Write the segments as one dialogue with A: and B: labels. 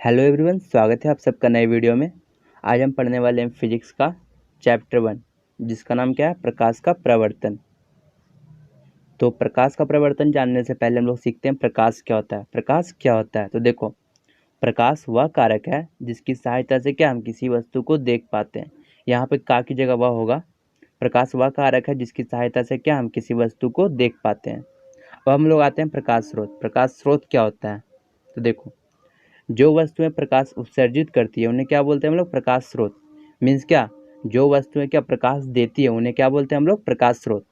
A: Hello everyone, स्वागत है आप सबका नए वीडियो में। आज हम पढ़ने वाले हैं फिजिक्स का चैप्टर 1, जिसका नाम क्या है, प्रकाश का प्रवर्तन। तो प्रकाश का प्रवर्तन जानने से पहले हम लोग सीखते हैं प्रकाश क्या होता है। प्रकाश क्या होता है, तो देखो, प्रकाश वह कारक है जिसकी सहायता से क्या हम किसी वस्तु को देख पाते हैं। यहाँ पे का की जगह वह होगा। प्रकाश वह कारक है जिसकी सहायता से क्या हम किसी वस्तु को देख पाते हैं। अब हम लोग आते हैं प्रकाश स्रोत। प्रकाश स्रोत क्या होता है, तो देखो, जो वस्तुएं प्रकाश उत्सर्जित करती है उन्हें क्या बोलते हैं हम लोग, प्रकाश स्रोत। मीन्स क्या, जो वस्तुएं क्या प्रकाश देती है उन्हें क्या बोलते हैं हम लोग, प्रकाश स्रोत।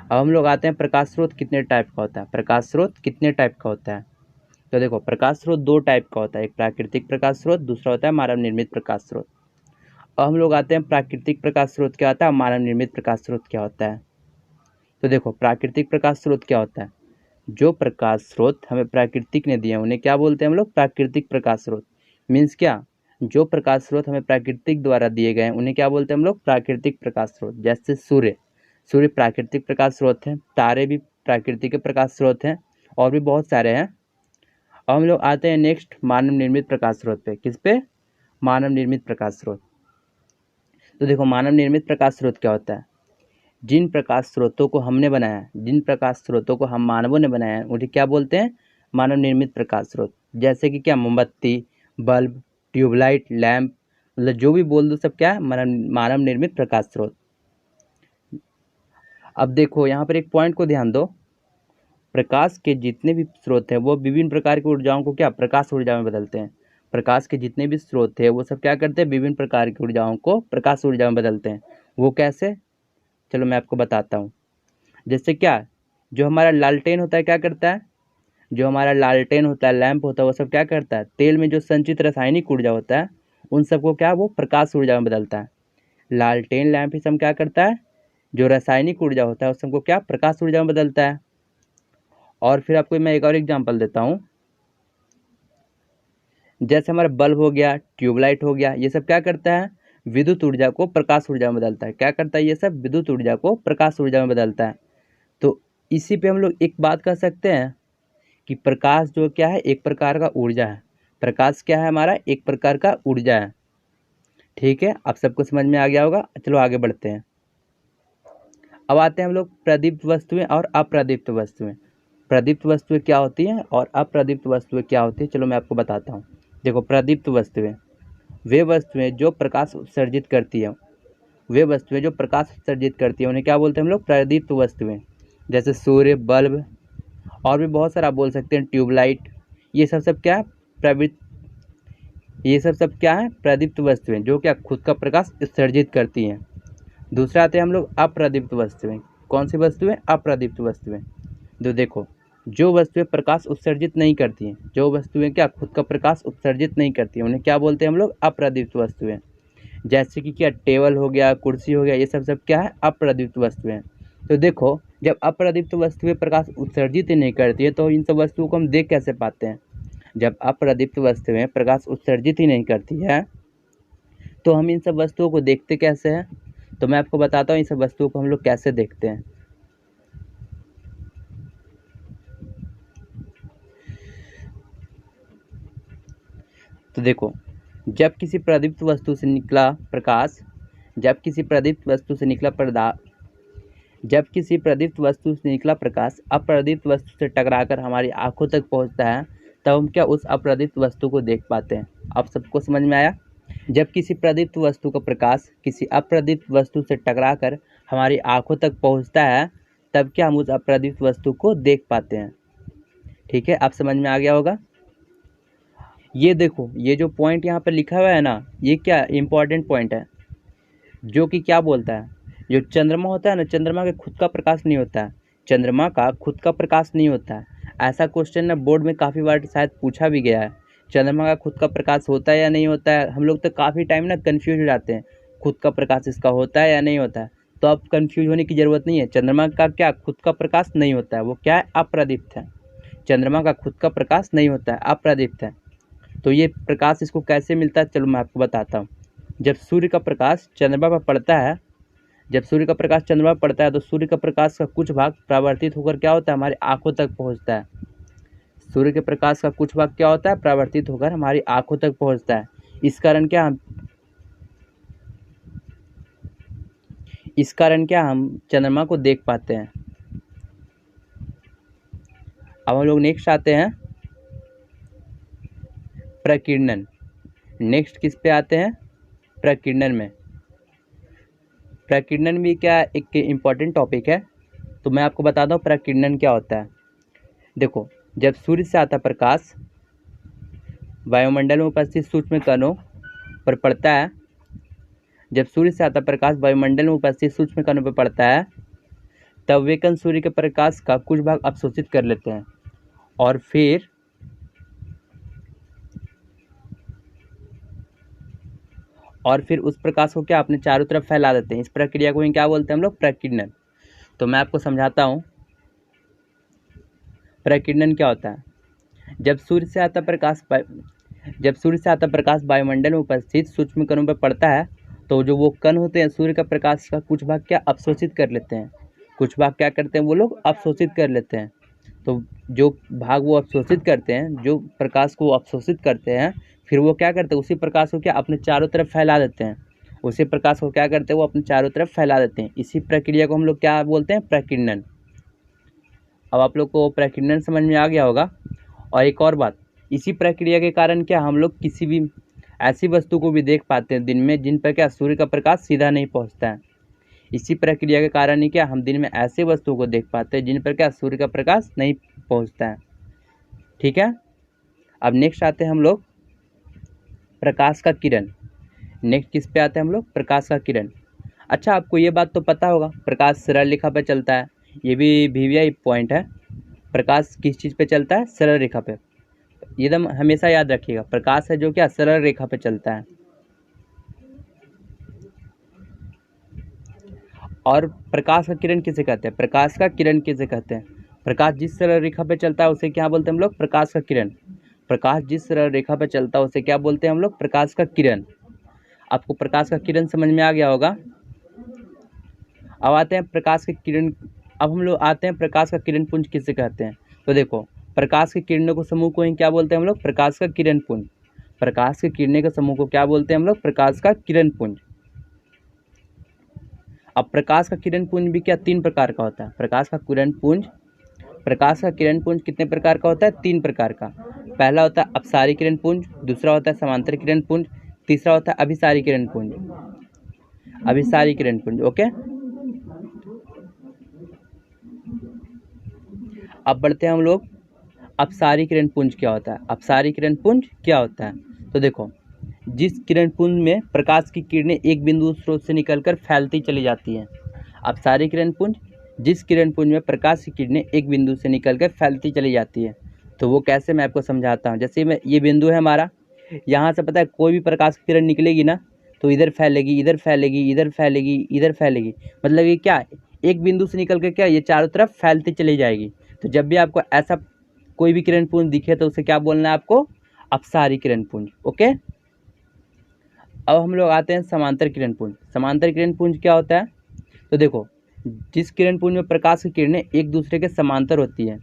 A: अब हम लोग आते हैं प्रकाश स्रोत कितने टाइप का होता है। प्रकाश स्रोत कितने टाइप का होता है, तो देखो, प्रकाश स्रोत दो टाइप का होता है, एक प्राकृतिक प्रकाश स्रोत, दूसरा होता है मानव निर्मित प्रकाश स्रोत। अब हम लोग आते हैं प्राकृतिक प्रकाश स्रोत क्या होता है, मानव निर्मित प्रकाश स्रोत क्या होता है। तो देखो, प्राकृतिक प्रकाश स्रोत क्या होता है, जो प्रकाश स्रोत हमें प्राकृतिक ने दिए उन्हें क्या बोलते हैं हम लोग, प्राकृतिक प्रकाश स्रोत। मीन्स क्या, जो प्रकाश स्रोत हमें प्राकृतिक द्वारा दिए गए हैं उन्हें क्या बोलते हैं हम लोग, प्राकृतिक प्रकाश स्रोत। जैसे सूर्य, सूर्य प्राकृतिक प्रकाश स्रोत है, तारे भी प्राकृतिक प्रकाश स्रोत हैं, और भी बहुत सारे हैं। अब हम लोग आते हैं नेक्स्ट मानव निर्मित प्रकाश स्रोत पे। किस पे, मानव निर्मित प्रकाश स्रोत। तो देखो, मानव निर्मित प्रकाश स्रोत क्या होता है, जिन प्रकाश स्रोतों को हमने बनाया है, जिन प्रकाश स्रोतों को हम मानवों ने बनाया है उन्हें क्या बोलते हैं, मानव निर्मित प्रकाश स्रोत। जैसे कि क्या, मोमबत्ती, बल्ब, ट्यूबलाइट, लैंप, मतलब जो भी बोल दो सब क्या है, मानव निर्मित प्रकाश स्रोत। अब देखो, यहाँ पर एक पॉइंट को ध्यान दो, प्रकाश के जितने भी स्रोत हैं वो विभिन्न प्रकार की ऊर्जाओं को क्या, प्रकाश ऊर्जा में बदलते हैं। प्रकाश के जितने भी स्रोत हैं वो सब क्या करते हैं, विभिन्न प्रकार की ऊर्जाओं को प्रकाश ऊर्जा में बदलते हैं। वो कैसे, चलो मैं आपको बताता हूँ। जैसे क्या, जो हमारा लालटेन होता है क्या करता है, जो हमारा लालटेन होता है, लैंप होता है, वो सब क्या करता है, तेल में जो संचित रासायनिक ऊर्जा होता है उन सबको क्या, वो प्रकाश ऊर्जा में बदलता है। लालटेन लैंप ही सब क्या करता है, जो रासायनिक ऊर्जा होता है उस सबको क्या, प्रकाश ऊर्जा में बदलता है। और फिर आपको मैं एक और एग्जांपल देता हूँ। जैसे हमारा बल्ब हो गया, ट्यूबलाइट हो गया, ये सब क्या करता है, विद्युत ऊर्जा को प्रकाश ऊर्जा में बदलता है। क्या करता है, ये सब विद्युत ऊर्जा को प्रकाश ऊर्जा में बदलता है। तो इसी पे हम लोग एक बात कह सकते हैं कि प्रकाश जो क्या है, एक प्रकार का ऊर्जा है। प्रकाश क्या है हमारा, एक प्रकार का ऊर्जा है। ठीक है, आप सबको समझ में आ गया होगा। चलो आगे बढ़ते हैं। अब आते हैं हम लोग प्रदीप्त वस्तुएं और अप्रदीप्त वस्तुएं। प्रदीप्त वस्तुएं क्या होती हैं और अप्रदीप्त वस्तुएं क्या होती हैं, चलो मैं आपको बताता हूँ। देखो, प्रदीप्त वस्तुएं वे वस्तुएं जो प्रकाश उत्सर्जित करती हैं, वे वस्तुएं जो प्रकाश उत्सर्जित करती हैं उन्हें क्या बोलते हैं हम लोग, प्रदीप्त वस्तुएं। जैसे सूर्य, बल्ब, और भी बहुत सारा आप बोल सकते हैं, ट्यूबलाइट, ये सब सब क्या है, ये सब क्या है, प्रदीप्त वस्तुएं जो क्या खुद का प्रकाश उत्सर्जित करती हैं। दूसरा आते हैं हम लोग अप्रदीप्त वस्तुएं। कौन सी वस्तुएं, अप्रदीप्त वस्तुएं। तो देखो, जो वस्तुएं प्रकाश उत्सर्जित नहीं करती हैं, जो वस्तुएं क्या खुद का प्रकाश उत्सर्जित नहीं करती हैं उन्हें क्या बोलते हैं हम लोग, अप्रदीप्त वस्तुएं। जैसे कि क्या, टेबल हो गया, कुर्सी हो गया, ये सब सब क्या है, अप्रदीप्त वस्तुएं। तो देखो, जब अप्रदीप्त वस्तुएं प्रकाश उत्सर्जित ही नहीं करती है तो इन सब वस्तुओं को हम देख कैसे पाते हैं। जब अप्रदीप्त वस्तुएं प्रकाश उत्सर्जित ही नहीं करती है तो हम इन सब वस्तुओं को देखते कैसे हैं। तो मैं आपको बताता हूँ इन सब वस्तुओं को हम लोग कैसे देखते हैं। तो देखो, जब किसी प्रदीप्त वस्तु से निकला प्रकाश, जब किसी प्रदीप्त वस्तु से निकला जब किसी प्रदीप्त वस्तु से निकला प्रकाश अप्रदीप्त वस्तु से टकराकर हमारी आंखों तक पहुंचता है, तब हम क्या उस अप्रदीप्त वस्तु को देख पाते हैं। आप सबको समझ में आया। जब किसी प्रदीप्त वस्तु का प्रकाश किसी अप्रदीप्त वस्तु से टकराकर हमारी आंखों तक पहुंचता है, तब क्या हम उस अप्रदीप्त वस्तु को देख पाते हैं। ठीक है, आप समझ में आ गया होगा। ये देखो, ये जो पॉइंट यहाँ पर लिखा हुआ है ना, ये क्या इंपॉर्टेंट पॉइंट है, जो कि क्या बोलता है, जो चंद्रमा होता है ना, चंद्रमा का खुद का प्रकाश नहीं होता है, चंद्रमा का खुद का प्रकाश नहीं होता है। ऐसा क्वेश्चन ना बोर्ड में काफ़ी बार शायद पूछा भी गया है, चंद्रमा का खुद का प्रकाश होता है या नहीं होता है। हम लोग तो काफ़ी टाइम ना कन्फ्यूज हो जाते हैं, खुद का प्रकाश इसका होता है या नहीं होता है। तो अब कन्फ्यूज होने की ज़रूरत नहीं है। चंद्रमा का क्या खुद का प्रकाश नहीं होता है, वो क्या है, अप्रदीप्त है। चंद्रमा का खुद का प्रकाश नहीं होता है, अप्रदीप्त है। तो ये प्रकाश इसको कैसे मिलता है, चलो मैं आपको बताता हूँ। जब सूर्य का प्रकाश चंद्रमा पर पड़ता है, जब सूर्य का प्रकाश चंद्रमा पर पड़ता है तो सूर्य का प्रकाश का कुछ भाग परावर्तित होकर क्या होता है, हमारी आंखों तक पहुंचता है। सूर्य के प्रकाश का कुछ भाग क्या होता है, परावर्तित होकर हमारी आंखों तक पहुंचता है। इस कारण क्या हम चंद्रमा को देख पाते हैं। अब हम लोग नेक्स्ट आते हैं प्रकीर्णन। नेक्स्ट किस पे आते हैं, प्रकीर्णन में। प्रकीर्णन भी क्या एक इम्पॉर्टेंट टॉपिक है, तो मैं आपको बता दूं प्रकीर्णन क्या होता है। देखो, जब सूर्य से आता प्रकाश वायुमंडल में उपस्थित सूक्ष्म कणों पर पड़ता है, जब सूर्य से आता प्रकाश वायुमंडल में उपस्थित सूक्ष्म कणों पर पड़ता है, तब वे कण सूर्य के प्रकाश का कुछ भाग अवशोषित कर लेते हैं और फिर उस प्रकाश को क्या अपने चारों तरफ फैला देते हैं। इस प्रक्रिया को ही क्या बोलते हैं हम लोग, प्रकीर्णन। तो मैं आपको समझाता हूँ प्रकीर्णन क्या होता है। जब सूर्य से आता प्रकाश वायुमंडल में उपस्थित सूक्ष्म कणों पर पड़ता है, तो जो वो कण होते हैं सूर्य का प्रकाश का कुछ भाग क्या अवशोषित कर लेते हैं। कुछ भाग क्या करते हैं, वो लोग अवशोषित कर लेते हैं। तो जो भाग वो अवशोषित करते हैं, जो प्रकाश को अवशोषित करते हैं, फिर वो क्या करते हैं, उसी प्रकाश को क्या अपने चारों तरफ फैला देते हैं। उसी प्रकाश को क्या करते हैं, वो अपने चारों तरफ फैला देते हैं। इसी प्रक्रिया को हम लोग क्या बोलते हैं, प्रकीर्णन। अब आप लोग को प्रकीर्णन समझ में आ गया होगा। और एक और बात, इसी प्रक्रिया के कारण क्या हम लोग किसी भी ऐसी वस्तु को भी देख पाते हैं दिन में जिन पर क्या सूर्य का प्रकाश सीधा नहीं पहुंचता है। इसी प्रक्रिया के कारण ही क्या हम दिन में ऐसे वस्तुओं को देख पाते हैं जिन पर क्या सूर्य का प्रकाश नहीं पहुंचता है। ठीक है। अब नेक्स्ट आते हैं हम लोग प्रकाश का किरण। नेक्स्ट किस पे आते हैं हम लोग, प्रकाश का किरण। अच्छा, आपको ये बात तो पता होगा प्रकाश सरल रेखा पे चलता है। ये भी VVI पॉइंट है। प्रकाश किस चीज़ पे चलता है, सरल रेखा पे। एकदम हमेशा याद रखिएगा, प्रकाश है जो क्या सरल रेखा पे चलता है। और प्रकाश का किरण किसे कहते हैं, प्रकाश का किरण किसे कहते हैं। प्रकाश जिस सरल रेखा पे चलता है उसे क्या बोलते हैं हम लोग, प्रकाश का किरण। प्रकाश जिस सरल रेखा पे चलता है उसे क्या बोलते हैं हम लोग, प्रकाश का किरण। आपको प्रकाश का किरण समझ में आ गया होगा। अब आते हैं प्रकाश के किरण। अब हम लोग आते हैं प्रकाश का किरण पुंज किसे कहते हैं। तो देखो, प्रकाश के किरणों को समूह को ही क्या बोलते हैं हम लोग, प्रकाश का किरण पुंज। प्रकाश के किरणें के समूह को क्या बोलते हैं हम लोग, प्रकाश का किरण पुंज। अब प्रकाश का किरण पुंज भी क्या 3 प्रकार का होता है। प्रकाश का किरण पुंज कितने प्रकार का होता है, 3 प्रकार का। पहला होता है अपसारी किरण पुंज, दूसरा होता है समांतर किरण पुंज, तीसरा होता है अभिसारी किरण पुंज। अभिसारी किरण पुंज, ओके। अब बढ़ते हैं हम लोग अपसारी किरण पुंज क्या होता है। अपसारी किरण पुंज क्या होता है, तो देखो, जिस किरण पुंज में प्रकाश की किरणें एक बिंदु स्रोत से निकलकर फैलती चली जाती हैं। अपसारी किरण पुंज, जिस किरण पुंज में प्रकाश की किरणें एक बिंदु से निकलकर फैलती चली जाती है। तो वो कैसे, मैं आपको समझाता हूँ। जैसे मैं ये बिंदु है हमारा, यहाँ से पता है कोई भी प्रकाश की किरण निकलेगी ना, तो इधर फैलेगी, इधर फैलेगी, इधर फैलेगी, इधर फैलेगी। मतलब ये क्या, एक बिंदु से निकल कर क्या ये चारों तरफ फैलती चली जाएगी। तो जब भी आपको ऐसा कोई भी किरण पुंज दिखे तो उसे क्या बोलना है आपको, अपसारी किरण पुंज, ओके। अब हम लोग आते हैं समांतर किरण पुंज। समांतर किरण पुंज क्या होता है, तो देखो, जिस किरण पुंज में प्रकाश की किरणें एक दूसरे के समांतर होती है।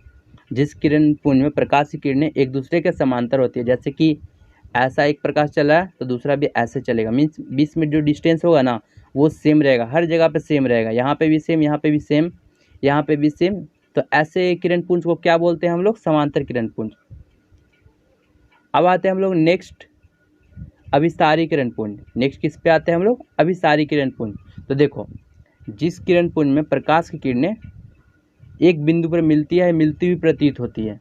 A: जिस किरण पुंज में प्रकाश की किरणें एक दूसरे के समांतर होती है, जैसे कि ऐसा एक प्रकाश चला है तो दूसरा भी ऐसे चलेगा। मीन्स बीच में जो डिस्टेंस होगा ना वो सेम रहेगा, हर जगह पे सेम रहेगा। यहाँ पे भी सेम, यहाँ पे भी सेम, यहाँ पे भी सेम। तो ऐसे किरण पुंज को क्या बोलते हैं हम लोग, समांतर किरण पुंज। अब आते हैं हम लोग नेक्स्ट अभिसारी किरण पुंज। नेक्स्ट किस पे आते हैं हम लोग, अभिसारी किरण पुंज। तो देखो, जिस किरण पुंज में प्रकाश की किरणें एक बिंदु पर मिलती है, मिलती हुई प्रतीत होती है।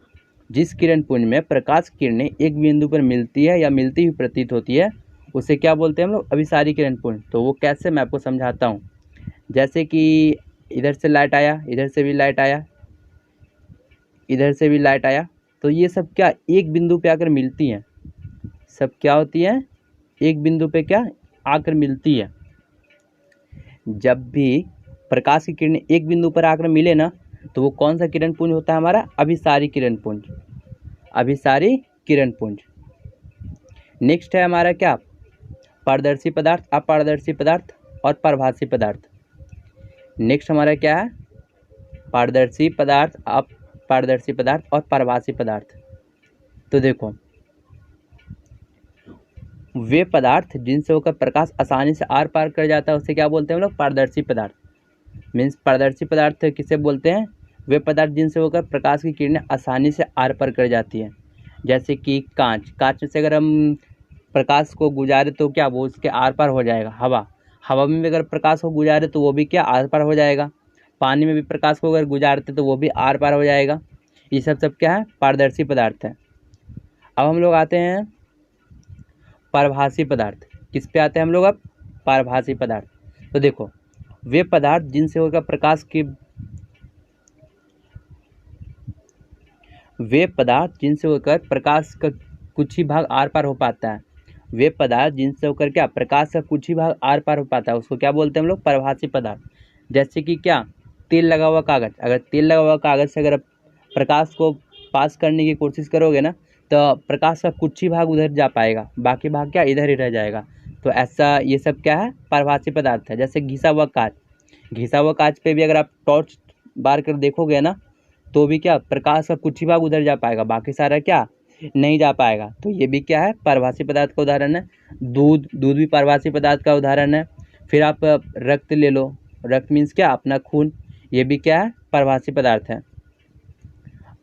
A: जिस किरण पुंज में प्रकाश की किरणें एक बिंदु पर मिलती है या मिलती हुई प्रतीत होती है उसे क्या बोलते हैं हम लोग, अभिसारी किरण पुंज। तो वो कैसे, मैं आपको समझाता हूँ। जैसे कि इधर से लाइट आया, इधर से भी लाइट आया, इधर से भी लाइट आया, तो ये सब क्या एक बिंदु पे आकर मिलती हैं। सब क्या होती है, एक बिंदु पे क्या आकर मिलती है। जब भी प्रकाश की किरणें एक बिंदु पर आकर मिले ना, तो वो कौन सा किरण पुंज होता है हमारा, अभिसारी किरण पुंज। अभिसारी किरण पुंज। नेक्स्ट है हमारा क्या, पारदर्शी पदार्थ, अपारदर्शी पदार्थ और परभासी पदार्थ। नेक्स्ट हमारा क्या है, पारदर्शी पदार्थ, अपारदर्शी पदार्थ और परभासी पदार्थ। तो देखो, वे पदार्थ जिनसे होकर प्रकाश आसानी से आर पार कर जाता है उसे क्या बोलते हैं हम लोग? पारदर्शी पदार्थ। मीन्स पारदर्शी पदार्थ किसे बोलते हैं? वे पदार्थ जिनसे होकर प्रकाश की किरणें आसानी से आर पार कर जाती हैं। जैसे कि कांच, कांच में से अगर हम प्रकाश को गुजारे तो क्या वो उसके आर पार हो जाएगा। हवा, हवा में भी अगर प्रकाश को गुजारे तो वो भी क्या आर पार हो जाएगा। पानी में भी प्रकाश को अगर गुजारते तो वो भी आर पार हो जाएगा। ये सब क्या है? पारदर्शी पदार्थ है। अब हम लोग आते हैं पारभासी पदार्थ। किस पे आते हैं हम लोग अब? पारभासी पदार्थ। तो देखो, वे पदार्थ जिनसे होकर प्रकाश की वे पदार्थ जिनसे होकर प्रकाश का कुछ ही भाग आर पार हो पाता है। वे पदार्थ जिनसे होकर क्या प्रकाश का कुछ ही भाग आर पार हो पाता है उसको क्या बोलते हैं हम लोग? पारभासी पदार्थ। जैसे कि क्या? तेल लगा हुआ कागज। अगर तेल लगा हुआ कागज से अगर प्रकाश को पास करने की कोशिश करोगे ना तो प्रकाश का कुछ ही भाग उधर जा पाएगा, बाकी भाग क्या इधर ही रह जाएगा। तो ऐसा ये सब क्या है? पारभासी पदार्थ है। जैसे घिसा हुआ कांच, घिसा हुआ कांच पे भी अगर आप टॉर्च बार कर देखोगे ना तो भी क्या प्रकाश का कुछ ही भाग उधर जा पाएगा, बाकी सारा क्या नहीं जा पाएगा। तो ये भी क्या है? पारभासी पदार्थ का उदाहरण है। दूध, दूध भी पारभासी पदार्थ का उदाहरण है। फिर आप रक्त ले लो, रक्त मीन्स क्या? अपना खून, ये भी क्या है? पारभासी पदार्थ है।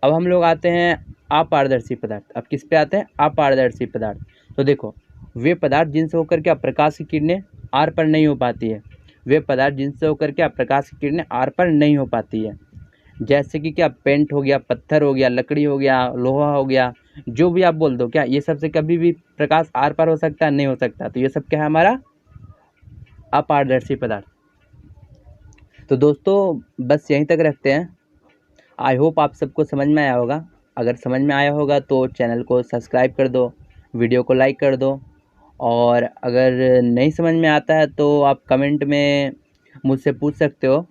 A: अब हम लोग आते हैं अपारदर्शी पदार्थ। अब किस पे आते हैं? अपारदर्शी पदार्थ। तो देखो, वे पदार्थ जिनसे होकर क्या प्रकाश की किरणें आर पर नहीं हो पाती है। वे पदार्थ जिनसे होकर क्या प्रकाश की किरणें आर पर नहीं हो पाती है। जैसे कि क्या? पेंट हो गया, पत्थर हो गया, लकड़ी हो गया, लोहा हो गया, जो भी आप बोल दो, क्या ये सबसे कभी भी प्रकाश आर पार हो सकता है? नहीं हो सकता। तो ये सब क्या है? हमारा अपारदर्शी पदार्थ। तो दोस्तों बस यहीं तक रखते हैं। आई होप आप सबको समझ में आया होगा। अगर समझ में आया होगा तो चैनल को सब्सक्राइब कर दो, वीडियो को लाइक कर दो, और अगर नहीं समझ में आता है तो आप कमेंट में मुझसे पूछ सकते हो।